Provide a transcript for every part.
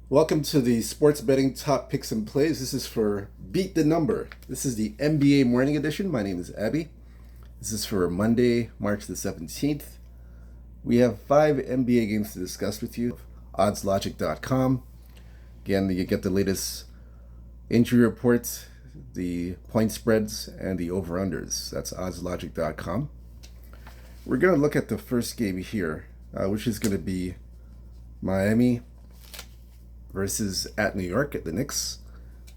Welcome to the Sports Betting Top Picks and Plays. This is for Beat the Number. This is the NBA Morning Edition. My name is Abby. This is for Monday, March the 17th. We have 5 NBA games to discuss with you. OddsLogic.com. Again, you get the latest injury reports, the point spreads, and the over-unders. That's OddsLogic.com. We're going to look at the first game here, which is going to be Miami versus at New York at the Knicks.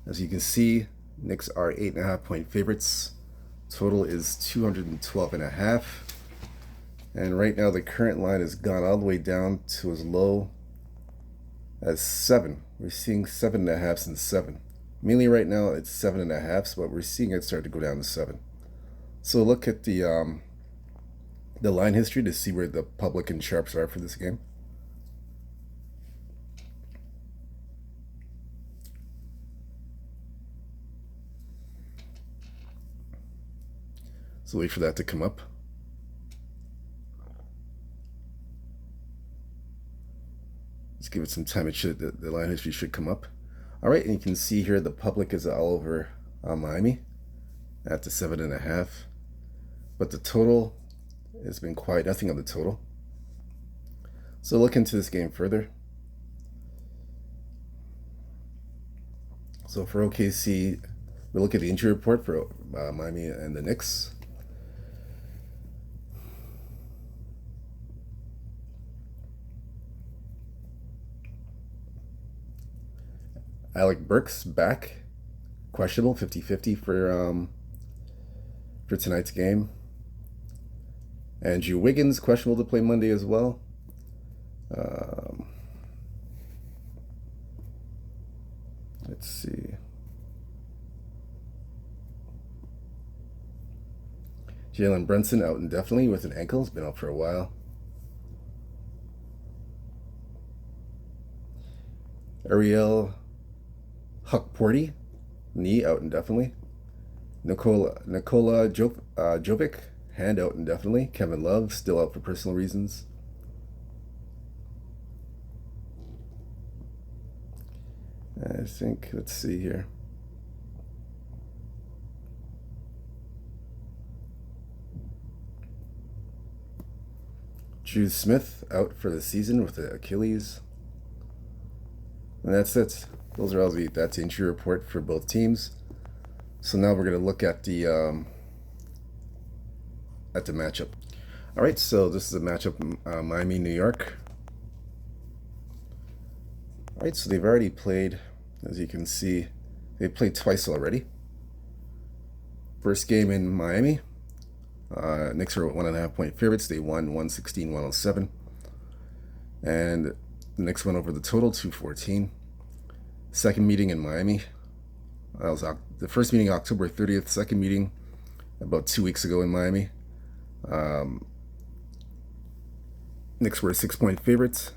As you can see, Knicks are 8.5-point favorites. Total is 212.5. And right now the current line has gone all the way down to as low as 7. We're seeing 7.5 since 7. Mainly right now it's 7.5, but we're seeing it start to go down to 7. So look at the line history to see where the public and sharps are for this game. So wait for that to come up. Let's give it some time. The line history should come up. All right, and you can see here the public is all over Miami at the 7.5, but the total has been quiet. Nothing on the total. So look into this game further. So for OKC, we look at the injury report for Miami and the Knicks. Alec Burks back, questionable, 50-50 for tonight's game. Andrew Wiggins questionable to play Monday as well. Let's see. Jalen Brunson out indefinitely with an ankle. He's been out for a while. Ariel Hukporty, knee out indefinitely. Nikola Jovic, hand out indefinitely. Kevin Love still out for personal reasons. I think, let's see here. Drew Smith out for the season with the Achilles. And that's it. Those are all that's the injury report for both teams. So now we're going to look at the matchup. All right, so this is a matchup Miami, New York. All right, so they've already played, as you can see, they played twice already. First game in Miami, Knicks are 1.5-point favorites. They won 116-107, and the Knicks went over the total 214. Second meeting in Miami, that was the first meeting October 30th. Second meeting about 2 weeks ago in Miami. Knicks were 6-point favorites.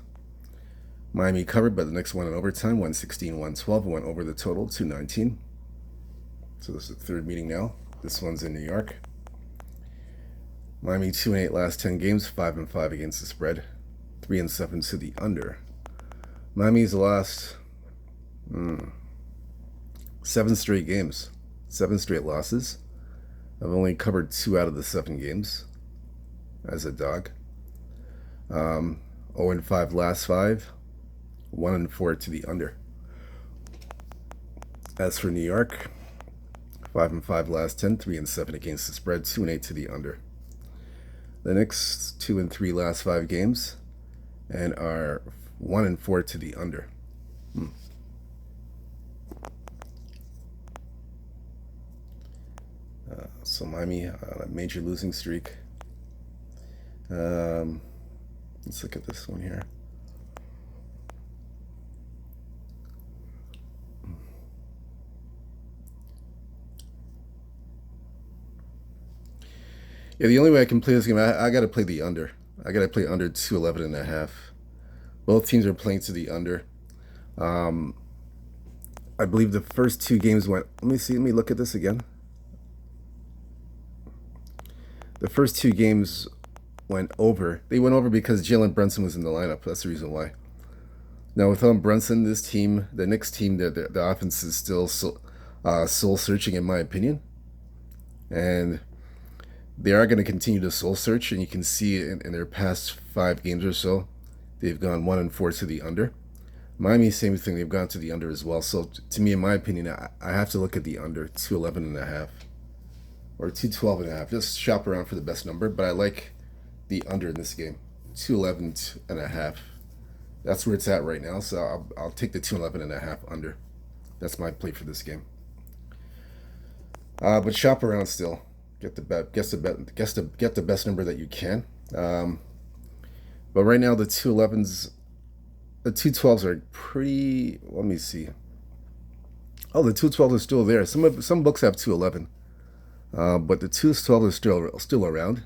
Miami covered, but the Knicks won in overtime, 116-112, went over the total, 219. So this is the third meeting now. This one's in New York. Miami 2-8 last 10 games, 5-5 against the spread, 3-7 to the under. Miami's lost 7 straight games, 7 straight losses. I've only covered 2 out of the 7 games as a dog. 0-5 last 5, 1-4 to the under. As for New York, 5-5 last 10, 3-7 against the spread, 2-8 to the under. The Knicks 2-3 last 5 games and are 1-4 to the under. So Miami, a major losing streak. Let's look at this one here. Yeah, the only way I can play this game, I got to play the under. I got to play under 211.5. Both teams are playing to the under. I believe the first 2 games went. Let me look at this again. The first 2 games went over. They went over because Jalen Brunson was in the lineup. That's the reason why. Now, without Brunson, this team, the Knicks team, the offense is still soul searching, in my opinion. And they are going to continue to soul search, and you can see in their past 5 games or so, they've gone 1-4 to the under. Miami, same thing, they've gone to the under as well. So to me, in my opinion, I have to look at the under 211.5 or 212.5. Just shop around for the best number, but I like the under in this game, 211.5. That's where it's at right now. So I'll take the 211.5 under. That's my play for this game. But shop around still. Get the bet. Get the best number that you can. But right now the 211s, the 212s are pretty. Let me see. Oh, the 212 is still there. Some books have 211, but the 212 is still around.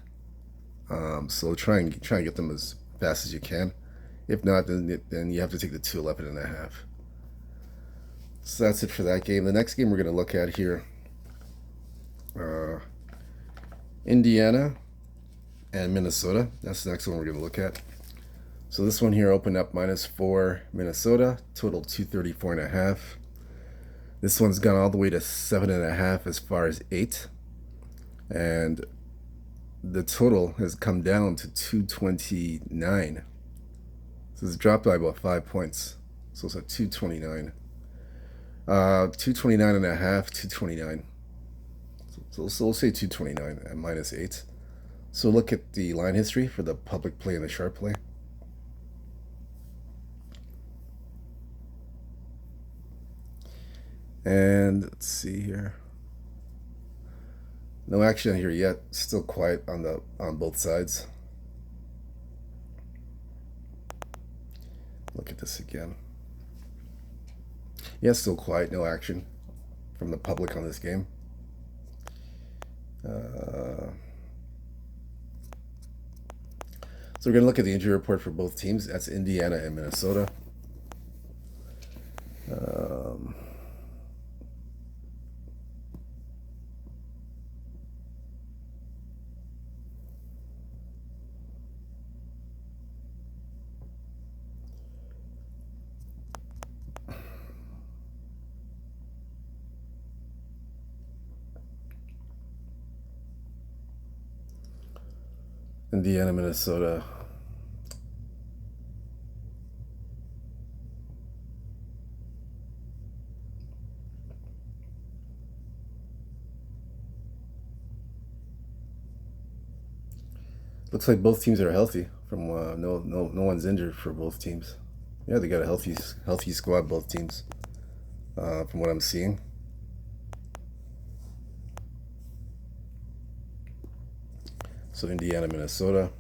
So try and get them as fast as you can. If not, then you have to take the 211.5. So that's it for that game. The next game we're going to look at here, Indiana and Minnesota. That's the next one we're going to look at. So this one here opened up -4 Minnesota, total 234.5. This one's gone all the way to 7.5 as far as 8. And the total has come down to 229. So it's dropped by about 5 points. So it's at 229. 229.5, 229. So we'll say 229 at -8. So look at the line history for the public play and the sharp play. And let's see here. No action here yet. Still quiet on both sides. Look at this again. Yeah, still quiet. No action from the public on this game. So we're going to look at the injury report for both teams. That's Indiana and Minnesota. Indiana, Minnesota. Looks like both teams are healthy. From no one's injured for both teams. Yeah, they got a healthy squad, both teams. From what I'm seeing. So Indiana, Minnesota.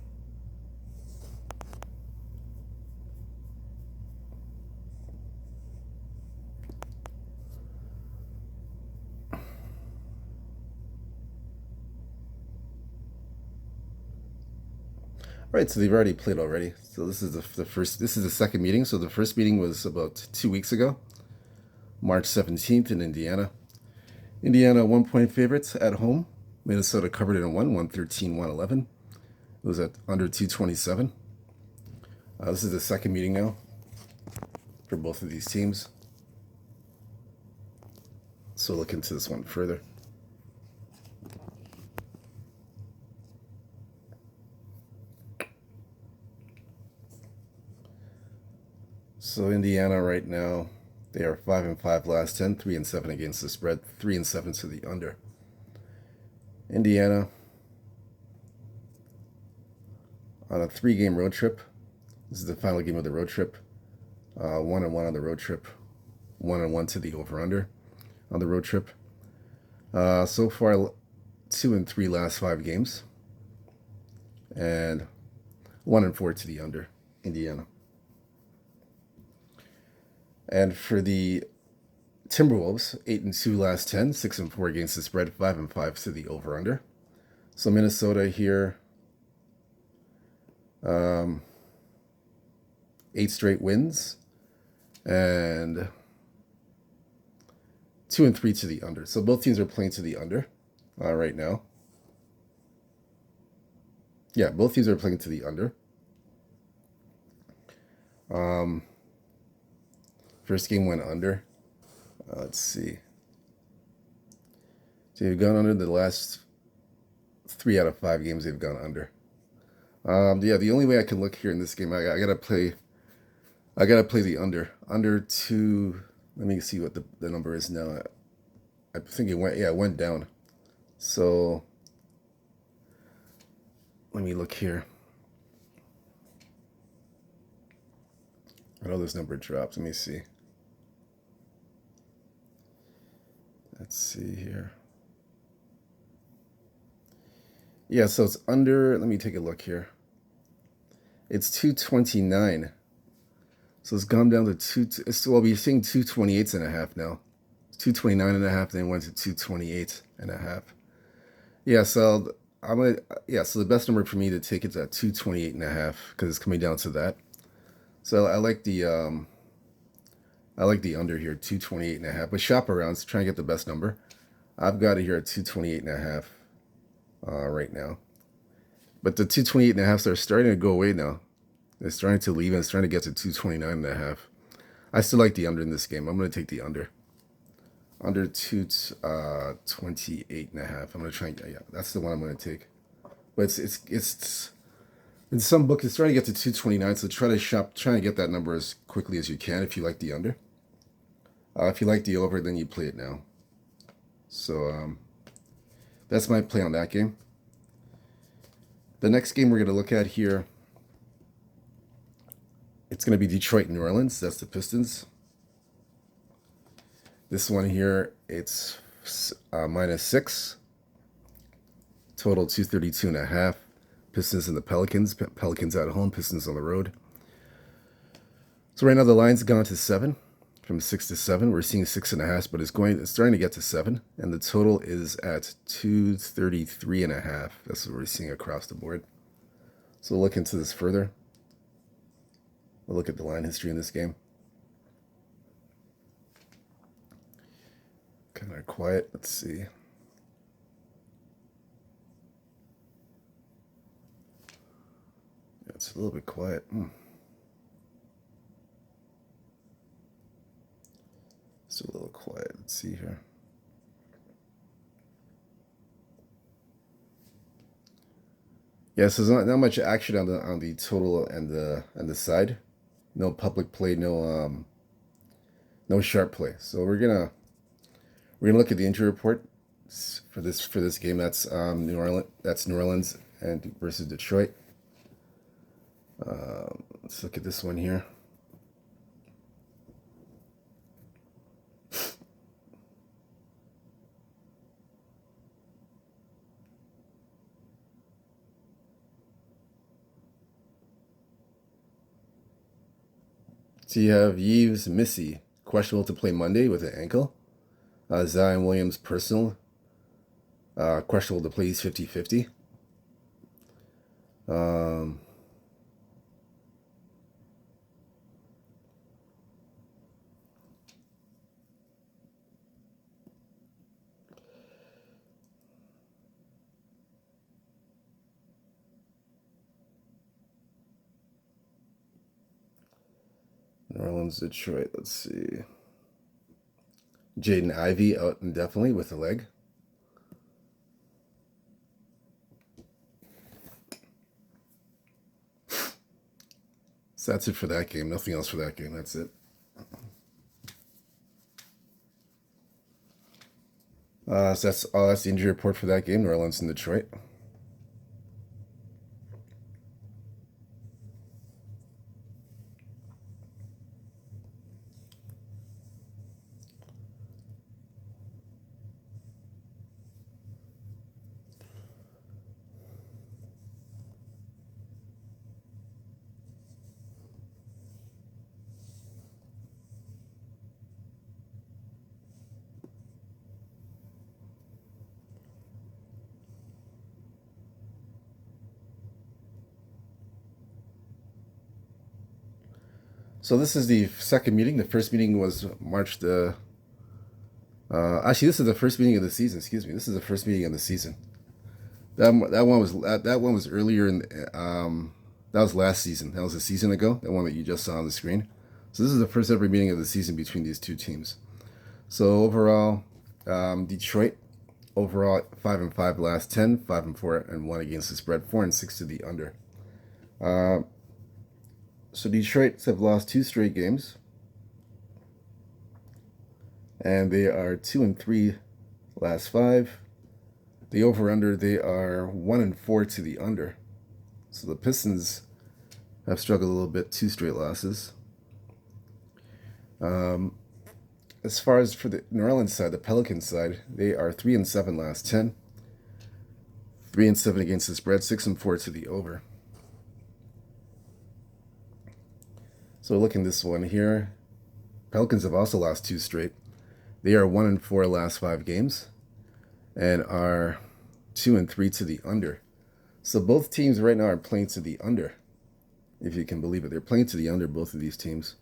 All right, so they've already played already. So this is the first. This is the second meeting. So the first meeting was about 2 weeks ago, March 17th in Indiana. Indiana 1-point favorites at home. Minnesota covered it in 113, 111. It was at under 227. This is the second meeting now for both of these teams. So look into this one further. So Indiana right now, they are 5-5 last 10, 3-7 against the spread, 3-7 to the under. Indiana on a 3-game road trip. This is the final game of the road trip. 1-1 on the road trip. 1-1 to the over/under on the road trip. So far, 2-3 last 5 games, and 1-4 to the under. Indiana. And for the Timberwolves, 8-2 last 10, 6-4 against the spread, 5-5 to the over/under. So Minnesota here, 8 straight wins, and 2-3 to the under. So both teams are playing to the under right now. Yeah, both teams are playing to the under. First game went under. Let's see. So they've gone under the last 3 out of 5 games they've gone under. Yeah, the only way I can look here in this game, I gotta play the under. Under 2. Let me see what the number is now. I think it went down. So let me look here. I know this number dropped. Let me see. Let's see here. Yeah, so it's under. Let me take a look here. It's 229. So it's gone down to well, we're seeing 228.5 now. 229.5, then it went to 228.5. Yeah, so so the best number for me to take is at 228.5 because it's coming down to that. So I like the under here, 228.5. But shop around, so try and get the best number. I've got it here at 228.5 right now. But the 228.5s are starting to go away now. They're starting to leave and it's starting to get to 229.5. I still like the under in this game. I'm going to take the under. Under 228.5. I'm going to try and, yeah, that's the one I'm going to take. But it's in some books, it's starting to get to 229, so try and get that number as quickly as you can if you like the under. If you like the over, then you play it now. So that's my play on that game. The next game we're going to look at here, it's going to be Detroit, New Orleans. That's the Pistons. This one here, it's -6. Total 232.5. Pistons and the Pelicans. Pelicans at home, Pistons on the road. So right now the line's gone to 7, from 6 to 7. We're seeing 6.5, but it's starting to get to 7, and the total is at 233.5. That's what we're seeing across the board. So we'll look into this further. We'll look at the line history in this game. Kind of quiet. Let's see. Yeah, it's a little bit quiet. It's a little quiet. Let's see here. Yeah, so there's not much action on the total and the side. No public play. No sharp play. So we're gonna look at the injury report for this game. That's New Orleans and versus Detroit. Let's look at this one here. So you have Yves Missy, questionable to play Monday with an ankle. Zion Williams, personal. Questionable to play, he's 50-50. New Orleans, Detroit, let's see. Jaden Ivey out indefinitely with a leg. So that's it for that game. Nothing else for that game. That's it. So that's the injury report for that game, New Orleans and Detroit. So this is the second meeting. The first meeting was March the. Actually, this is the first meeting of the season. Excuse me. This is the first meeting of the season. That one was earlier in. That was last season. That was a season ago. That one that you just saw on the screen. So this is the first ever meeting of the season between these two teams. So overall, Detroit overall 5-5 last 10, 5-4-1 against the spread, 4-6 to the under. So Detroit have lost 2 straight games, and they are 2-3 last 5. The over/under, they are 1-4 to the under. So the Pistons have struggled a little bit, 2 straight losses. As far as for the New Orleans side, the Pelicans side, they are 3-7 last 10, 3-7 against the spread, 6-4 to the over. So looking this one here, Pelicans have also lost 2 straight. They are 1-4 last 5 games, and are 2-3 to the under. So both teams right now are playing to the under, if you can believe it. They're playing to the under, both of these teams.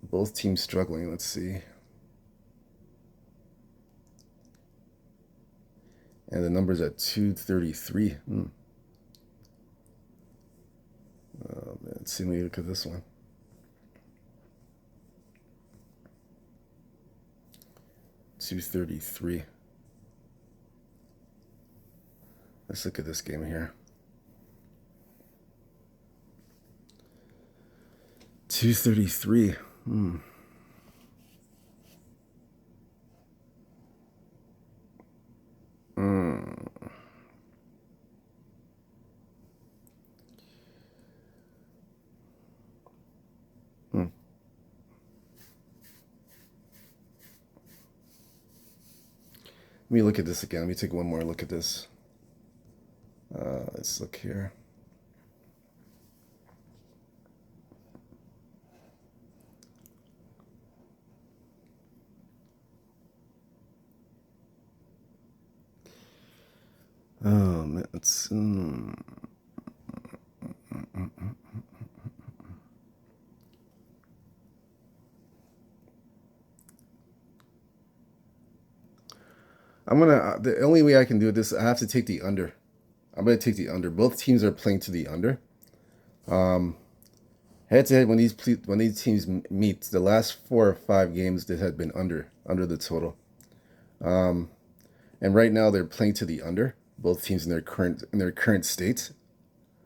Both teams struggling. Let's see. And the number's at 233. Let's see, let me look at this one. $233. Let's look at this game here. 233. Let me look at this again. Let me take one more look at this. Let's look here. Oh, man, it's... the only way I can do this, I have to take the under. I'm going to take the under. Both teams are playing to the under. Head to head, when these teams meet, the last 4 or 5 games that had been under the total. And right now they're playing to the under. Both teams in their current state.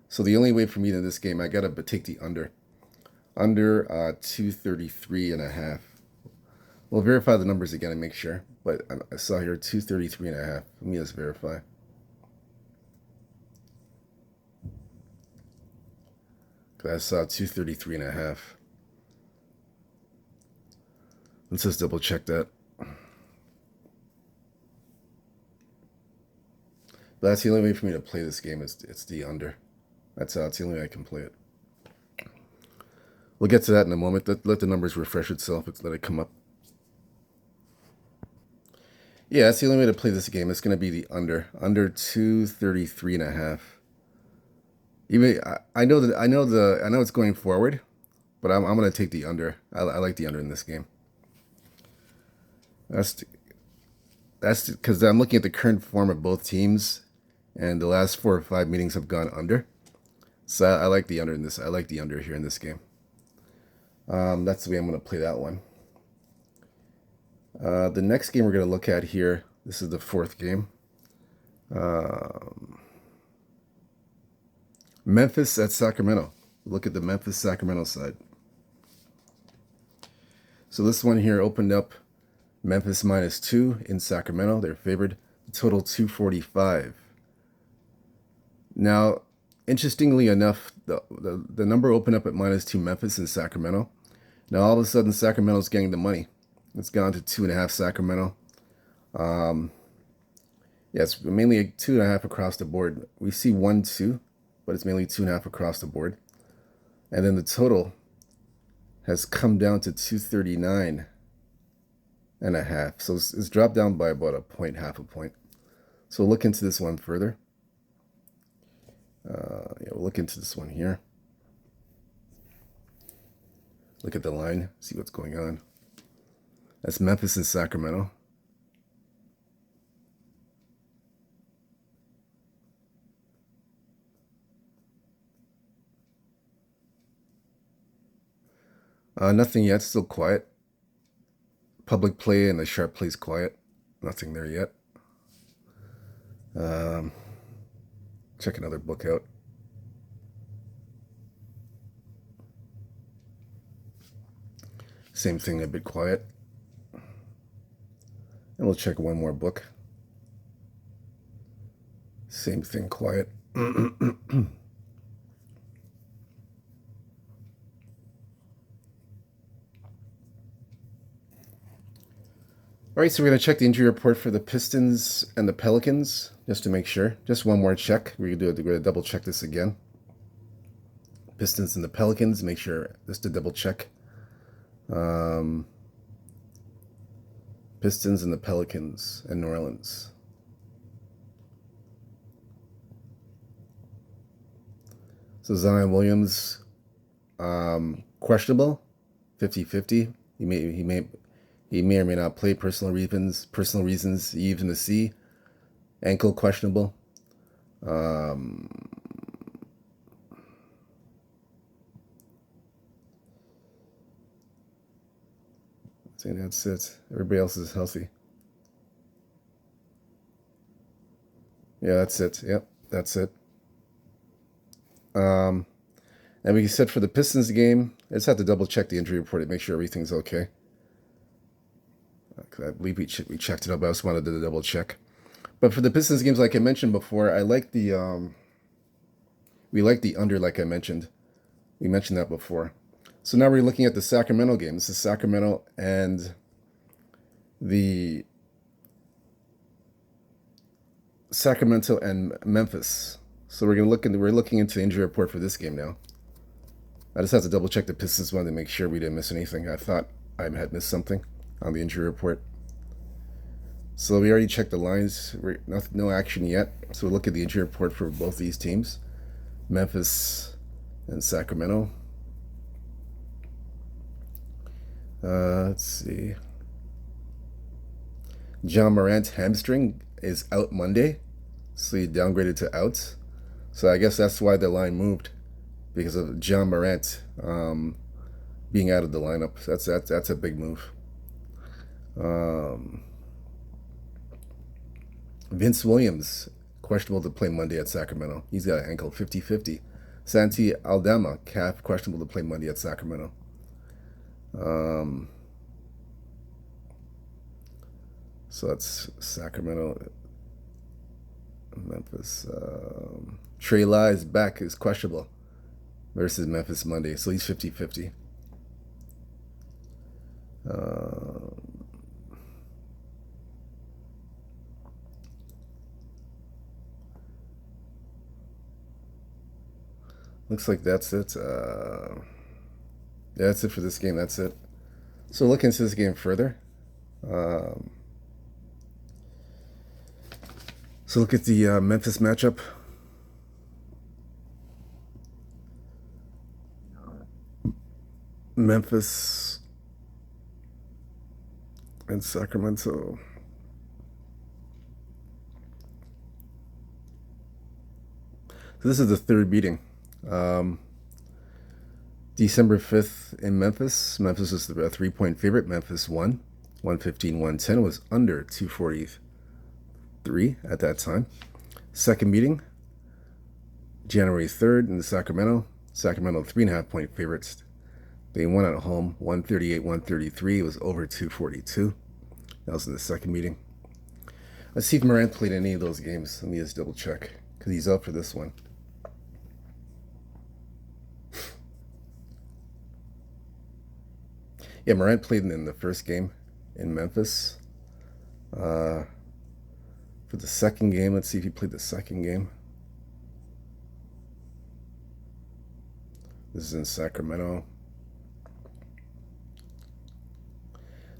So the only way for me in this game, I gotta take the under. Under 233.5. We'll verify the numbers again and make sure. But I saw here 233.5. Let me just verify. I saw 233.5. Let's just double check that. But that's the only way for me to play this game. It's the under. It's the only way I can play it. We'll get to that in a moment. Let the numbers refresh itself. Let it come up. Yeah, that's the only way to play this game. It's going to be the under 233.5. Even I know it's going forward, but I'm going to take the under. I like the under in this game. That's because I'm looking at the current form of both teams, and the last 4 or 5 meetings have gone under. So I like the under in this. I like the under here in this game. That's the way I'm going to play that one. The next game we're going to look at here, this is the 4th game. Memphis at Sacramento. Look at the Memphis-Sacramento side. So this one here opened up Memphis -2 in Sacramento. They're favored. Total 245. Now, interestingly enough, the number opened up at -2 Memphis in Sacramento. Now all of a sudden Sacramento's getting the money. It's gone to 2.5 Sacramento. Yeah, it's mainly a 2.5 across the board. We see 1-2, but it's mainly 2.5 across the board. And then the total has come down to 239.5. So it's dropped down by about half a point. So we'll look into this one further. Yeah, we'll look into this one here. Look at the line, see what's going on. That's Memphis and Sacramento. Nothing yet, still quiet. Public play and the sharp play's quiet. Nothing there yet. Check another book out. Same thing, a bit quiet. And we'll check one more book. Same thing, quiet. All right, so we're going to check the injury report for the Pistons and the Pelicans, just to make sure. Just one more check. We're going to double check this again. Pistons and the Pelicans, make sure, just to double check. Pistons and the Pelicans and New Orleans. So Zion Williams, questionable, 50-50. He may or may not play, personal reasons, even the C. Ankle questionable. I think that's it. Everybody else is healthy. Yeah, that's it. Yep, that's it. And we said for the Pistons game, I just have to double check the injury report to make sure everything's okay. I believe we checked it up, but I just wanted to double check. But for the Pistons games, like I mentioned before, I like the we like the under, like I mentioned. We mentioned that before. So now we're looking at the Sacramento game. This is Sacramento and Memphis. So we're looking into the injury report for this game now. I just have to double check the Pistons one to make sure we didn't miss anything. I thought I had missed something on the injury report. So we already checked the lines. No action yet. So we'll look at the injury report for both these teams, Memphis and Sacramento. Let's see. John Morant hamstring is out Monday, so he downgraded to out. So I guess that's why the line moved, because of John Morant being out of the lineup. That's a big move. Vince Williams, questionable to play Monday at Sacramento. He's got an ankle, 50-50. Santi Aldama, calf, questionable to play Monday at Sacramento. So that's Sacramento, Memphis. Trey Lyles back is questionable versus Memphis Monday. So he's 50-50. Looks like that's it. Yeah, that's it for this game. That's it. So look into this game further. So look at the Memphis matchup. Memphis and Sacramento. So this is the third meeting. December 5th in Memphis. Memphis was a 3-point favorite. Memphis won. 115-110 was under 243 at that time. Second meeting, January 3rd in Sacramento. Sacramento 3.5-point favorites. They won at home 138-133. It was over 242. That was in the second meeting. Let's see if Morant played any of those games. Let me just double check because he's up for this one. Yeah, Morant played in the first game in Memphis. For the second game, let's see if he played the second game. This is in Sacramento.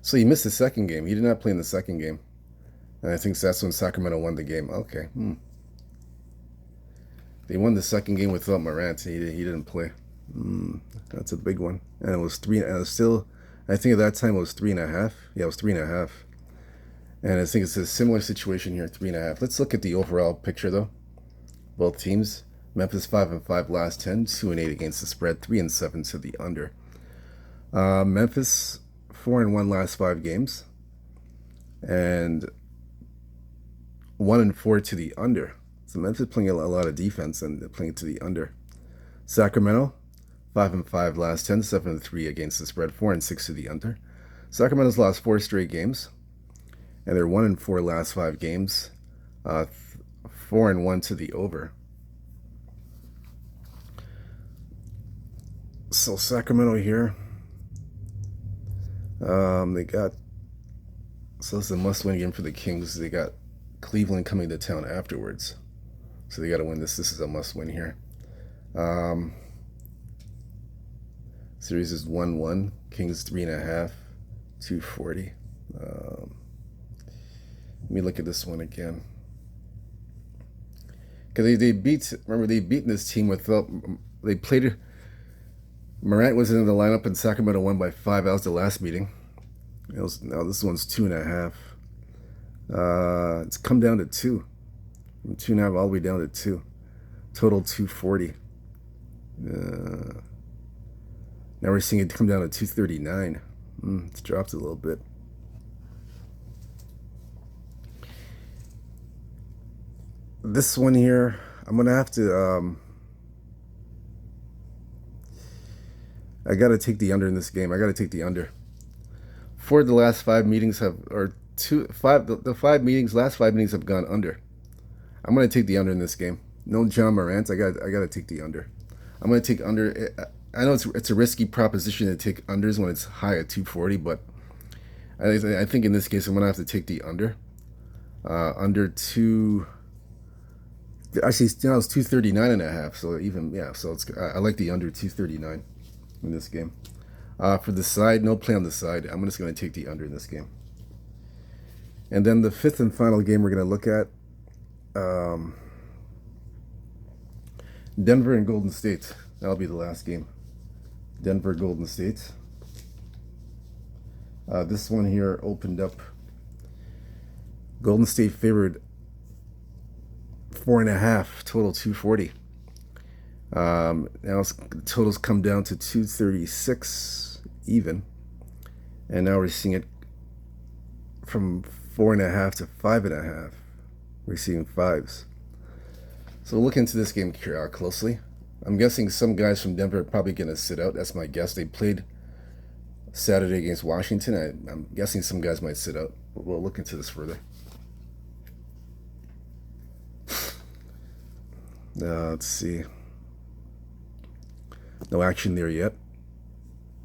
So he missed the second game. He did not play in the second game. And I think that's when Sacramento won the game. Okay. They won the second game without Morant. He didn't play. That's a big one. And it was I think at that time it was 3.5. Yeah, it was 3.5. And I think it's a similar situation here, 3.5. Let's look at the overall picture though. Both teams. Memphis 5-5 last 10, 2-8 against the spread, 3-7 to the under. Memphis 4-1 last 5 games, and 1-4 to the under. So Memphis playing a lot of defense and playing to the under. Sacramento 5-5 last 10, 7-3 against the spread, 4-6 to the under. Sacramento's lost 4 straight games, and they're 1-4 last 5 games, 4-1 to the over. So Sacramento here, they got, so it's a must-win game for the Kings. They got Cleveland coming to town afterwards, so they got to win this. This is a must-win here. Series is 1-1. Kings 3.5, 240. Let me look at this one again. Because they beaten this team without, they played, Morant was in the lineup and Sacramento won by 5. That was the last meeting. Now this one's 2.5. It's come down to 2. From 2.5 all the way down to 2. Total 240. Now we're seeing it come down to 239. It's dropped a little bit. This one here, I'm gonna have to. I gotta take the under in this game. I gotta take the under. For the last 5 meetings the last 5 meetings have gone under. I'm gonna take the under in this game. No John Morant. I gotta take the under. I'm gonna take under. I know it's a risky proposition to take unders when it's high at 240, but I think in this case I'm gonna have to take the under. Under 2. Actually, now it's 239.5. So so I like the under 239 in this game. For the side, no play on the side. I'm just going to take the under in this game. And then the 5th and final game we're going to look at, Denver and Golden State. That'll be the last game. Denver, Golden State. This one here opened up. Golden State favored 4.5, total 240. Now totals come down to 236 even, and now we're seeing it from 4.5 to 5.5. We're seeing 5s. So look into this game closely. I'm guessing some guys from Denver are probably going to sit out. That's my guess. They played Saturday against Washington. I'm guessing some guys might sit out. We'll look into this further. Let's see. No action there yet.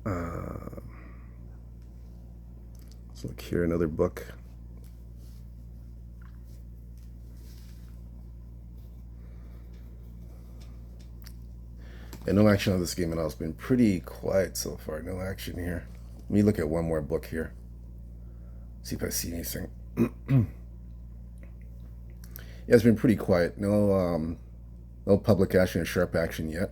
Let's look here, another book. And no action on this game at all. It's been pretty quiet so far. No action here. Let me look at one more book here. See if I see anything. Yeah, it's been pretty quiet. No public action or sharp action yet.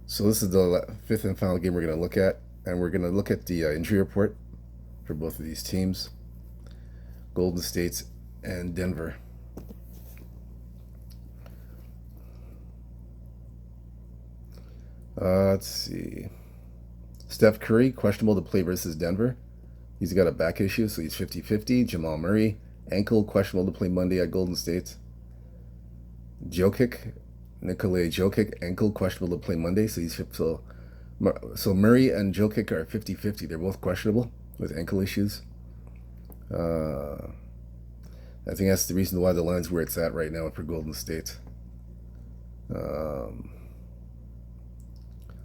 So this is the 5th and final game we're going to look at, and we're going to look at the injury report for both of these teams, Golden State and Denver. Let's see. Steph Curry, questionable to play versus Denver. He's got a back issue, so he's 50-50. Jamal Murray, ankle, questionable to play Monday at Golden State. Nikola Jokic, ankle, questionable to play Monday, so he's so Murray and Jokic are 50-50. They're both questionable with ankle issues. I think that's the reason why the line's where it's at right now for Golden State.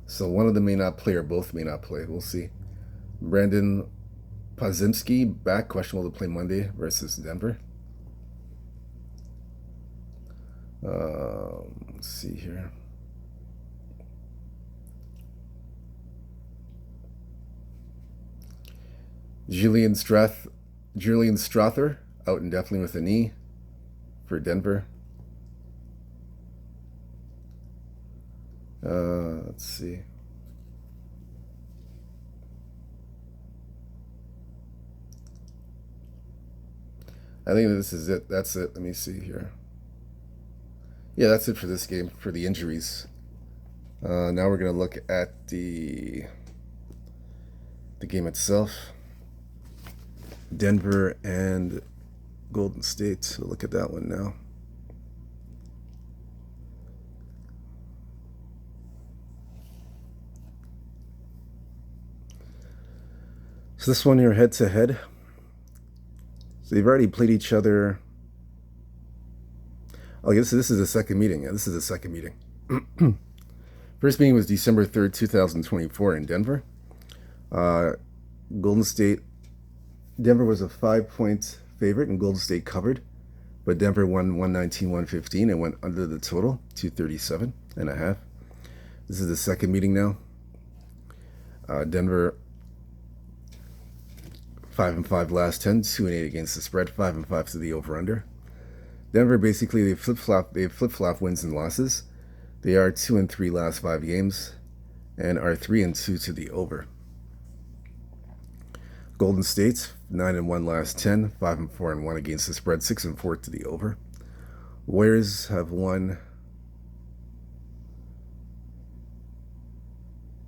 So one of them may not play or both may not play. We'll see. Brandon Podziemski, back, questionable to play Monday versus Denver. Let's see here. Julian Strather out indefinitely with a knee for Denver. Let's see. I think this is it. That's it. Let me see here. Yeah, that's it for this game, for the injuries. Now we're going to look at the the game itself. Denver and Golden State. We'll look at that one now. So this one here, head to head. So they've already played each other. Oh, this is the second meeting. Yeah, this is the second meeting. First meeting was December 3rd, 2024 in Denver. Golden State, Denver was a 5-point favorite and Golden State covered, but Denver won 119-115 and went under the total, 237.5. This is the second meeting now. Denver 5-5 last 10, 2-8 against the spread, 5-5 to the over/under. Denver basically they flip flop wins and losses. They are 2-3 last 5 games, and are 3-2 to the over. Golden State 9-1 last 10, 5-4-1 against the spread, 6-4 to the over. Warriors have won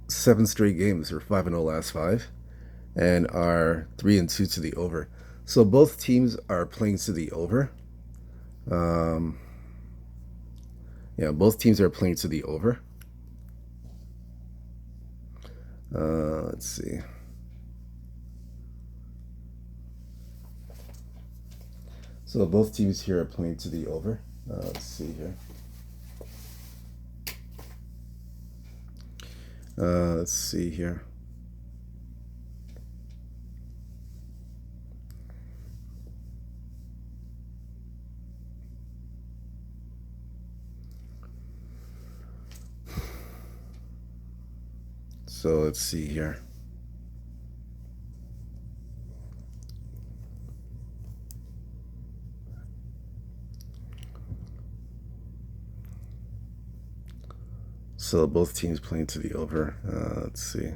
7 straight games, or 5-0 last 5, and are 3-2 to the over. So both teams are playing to the over. Yeah, both teams are playing to the over. Let's see. So both teams here are playing to the over. Let's see here. Let's see here. So let's see here. So both teams playing to the over. Let's see.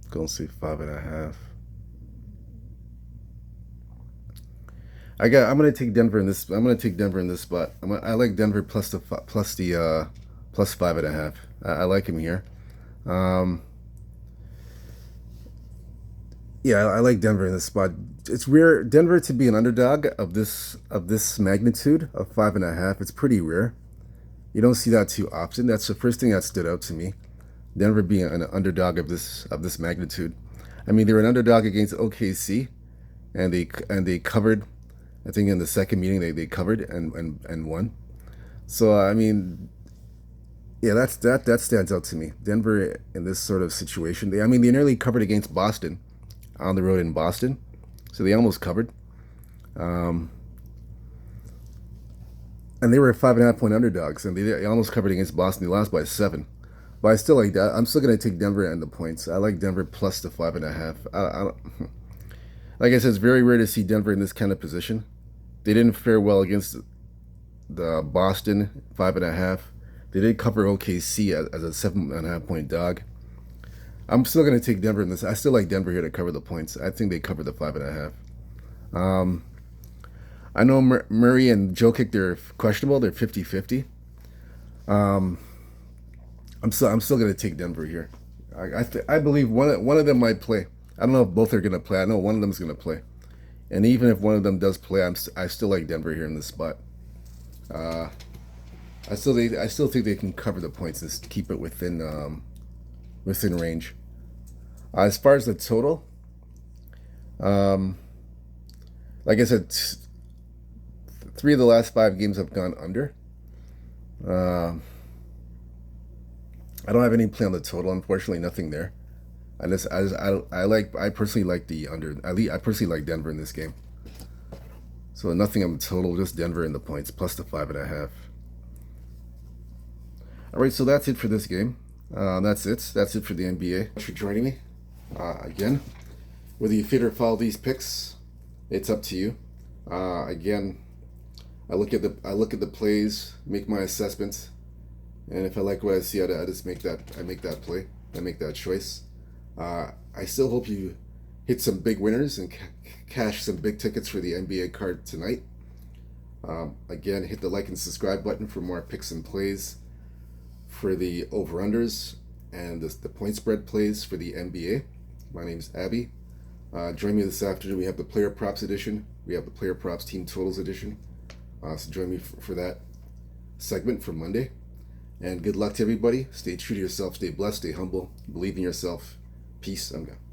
Golden State 5.5. I'm gonna take Denver in this. I'm gonna take Denver in this spot. I like Denver plus the plus 5.5. I like him here. Yeah, I like Denver in this spot. It's rare Denver to be an underdog of this magnitude of 5.5. It's pretty rare. You don't see that too often. That's the first thing that stood out to me. Denver being an underdog of this magnitude. I mean, they're an underdog against OKC, and they covered. I think in the second meeting they covered and won. So I mean, yeah, that stands out to me. Denver in this sort of situation. They nearly covered against Boston on the road in Boston, so they almost covered. And they were 5.5 point underdogs, and they almost covered against Boston. They lost by 7. But I still like that. I'm still going to take Denver and the points. I like Denver plus the 5.5. Like I said, it's very rare to see Denver in this kind of position. They didn't fare well against the Boston 5.5. They did cover OKC as a 7.5 point dog. I'm still going to take Denver in this. I still like Denver here to cover the points. I think they cover the 5.5. I know Murray and Jokic, they're questionable. They're 50-50. I'm still going to take Denver here. I believe one of them might play. I don't know if both are going to play. I know one of them is going to play. And even if one of them does play, I still like Denver here in this spot. I still think they can cover the points and keep it within range. As far as the total, like I said, 3 of the last 5 games have gone under. I don't have any play on the total, unfortunately, nothing there. I personally like the under. I personally like Denver in this game. So nothing on the total, just Denver in the points plus the 5.5. All right, so that's it for this game. That's it for the NBA. Thanks for joining me again. Whether you fit or follow these picks, it's up to you. Again, I look at the plays, make my assessments, and if I like what I see, I just make that play. I make that choice. I still hope you hit some big winners and cash some big tickets for the NBA card tonight. Again, hit the like and subscribe button for more picks and plays for the over-unders and the point spread plays for the NBA. My name's Abby. Join me this afternoon. We have the player props edition. We have the player props team totals edition. So join me for that segment for Monday. And good luck to everybody. Stay true to yourself. Stay blessed. Stay humble. Believe in yourself. Peace. I'm gone.